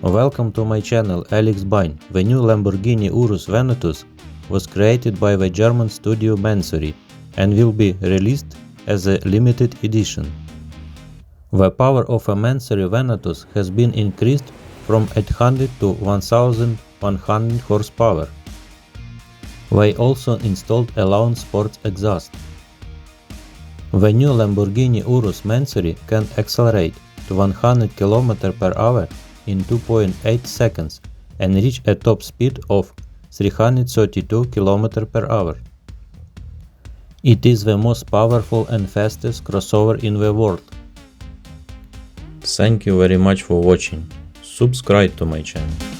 Welcome to my channel Alex Bine. The new Lamborghini Urus Venatus was created by the German studio Mansory and will be released as a limited edition. The power of a Mansory Venatus has been increased from 800 to 1100 horsepower. They also installed a Lawn Sports exhaust. The new Lamborghini Urus Mansory can accelerate to 100 km per hour in 2.8 seconds and reach a top speed of 332 km per hour. It is the most powerful and fastest crossover in the world. Thank you very much for watching. Subscribe to my channel.